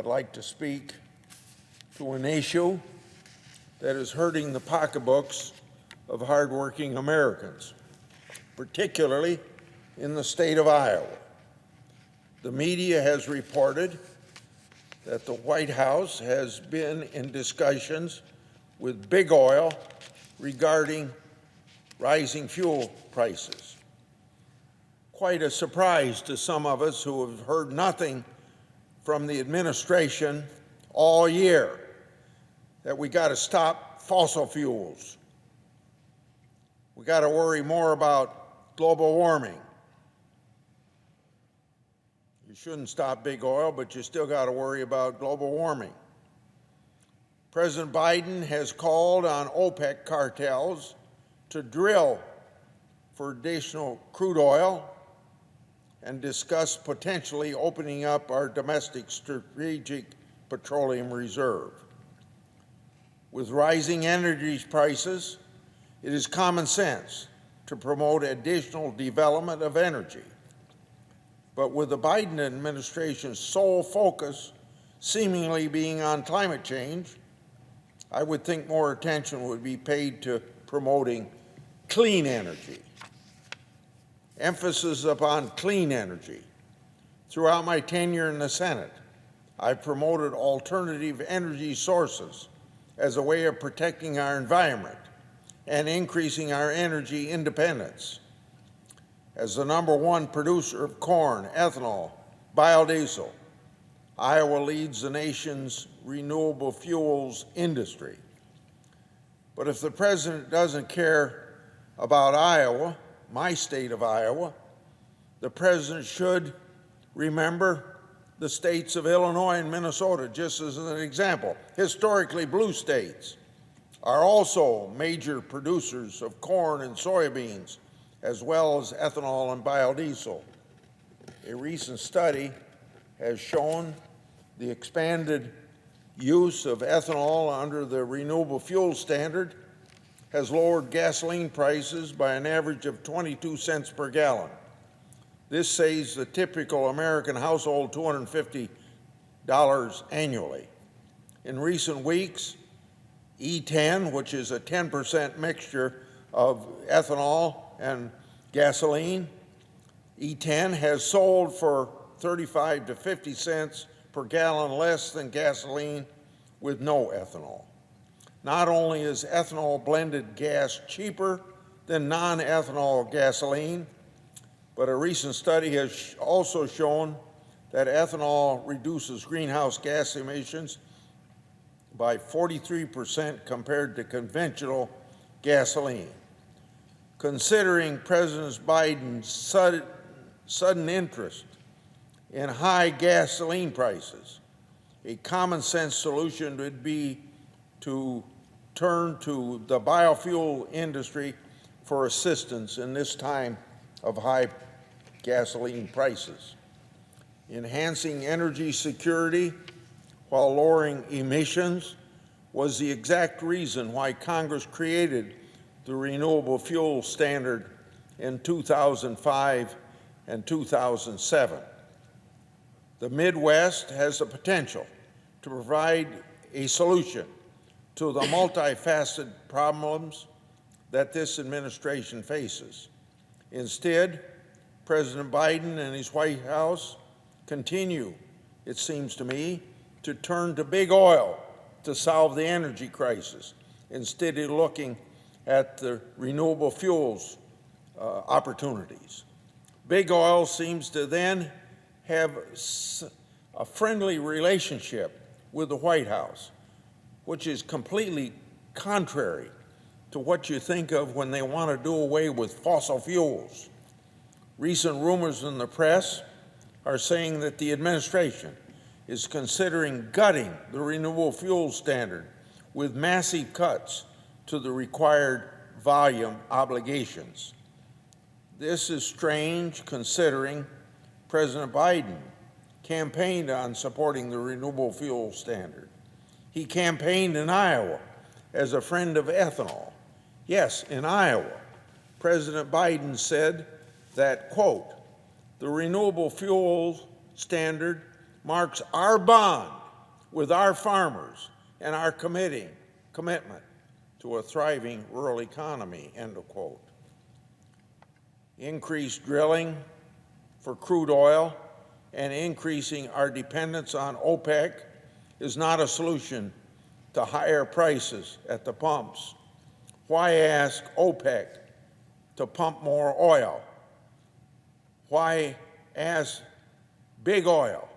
I'd like to speak to an issue that is hurting the pocketbooks of hardworking Americans, particularly in the state of Iowa. The media has reported that the White House has been in discussions with Big Oil regarding rising fuel prices. Quite a surprise to some of us who have heard nothing from the administration all year that we got to stop fossil fuels. We got to worry more about global warming. You shouldn't stop big oil, but you still got to worry about global warming. President Biden has called on OPEC cartels to drill for additional crude oil and discuss potentially opening up our domestic strategic petroleum reserve. With rising energy prices, it is common sense to promote additional development of energy. But with the Biden administration's sole focus seemingly being on climate change, I would think more attention would be paid to promoting clean energy. Emphasis upon clean energy. Throughout my tenure in the Senate, I've promoted alternative energy sources as a way of protecting our environment and increasing our energy independence. As the #1 producer of corn, ethanol, biodiesel, Iowa leads the nation's renewable fuels industry. But if the president doesn't care about Iowa, my state of Iowa, the president should remember the states of Illinois and Minnesota, just as an example. Historically blue states are also major producers of corn and soybeans, as well as ethanol and biodiesel. A recent study has shown the expanded use of ethanol under the renewable fuel standard has lowered gasoline prices by an average of 22 cents per gallon. This saves the typical American household $250 annually. In recent weeks, E10, which is a 10% mixture of ethanol and gasoline, E10 has sold for 35 to 50 cents per gallon less than gasoline with no ethanol. Not only is ethanol blended gas cheaper than non-ethanol gasoline, but a recent study has also shown that ethanol reduces greenhouse gas emissions by 43% compared to conventional gasoline. Considering President Biden's sudden interest in high gasoline prices, a common sense solution would be to turn to the biofuel industry for assistance in this time of high gasoline prices. Enhancing energy security while lowering emissions was the exact reason why Congress created the renewable fuel standard in 2005 and 2007. The Midwest has the potential to provide a solution to the multifaceted problems that this administration faces. Instead, President Biden and his White House continue, it seems to me, to turn to big oil to solve the energy crisis, instead of looking at the renewable fuels opportunities. Big oil seems to then have a friendly relationship with the White House, which is completely contrary to what you think of when they want to do away with fossil fuels. Recent rumors in the press are saying that the administration is considering gutting the renewable fuel standard with massive cuts to the required volume obligations. This is strange considering President Biden campaigned on supporting the renewable fuel standard. He campaigned in Iowa as a friend of ethanol. Yes, in Iowa, President Biden said that, quote, "The renewable fuel standard marks our bond with our farmers and our commitment to a thriving rural economy, end of quote. Increased drilling for crude oil and increasing our dependence on OPEC is not a solution to higher prices at the pumps. Why ask OPEC to pump more oil? Why ask big oil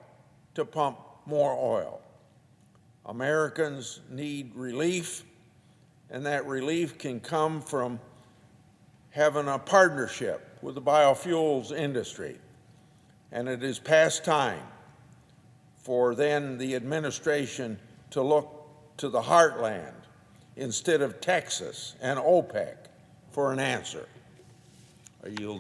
to pump more oil? Americans need relief, and that relief can come from having a partnership with the biofuels industry. And it is past time for then the administration to look to the heartland instead of Texas and OPEC for an answer. I yield.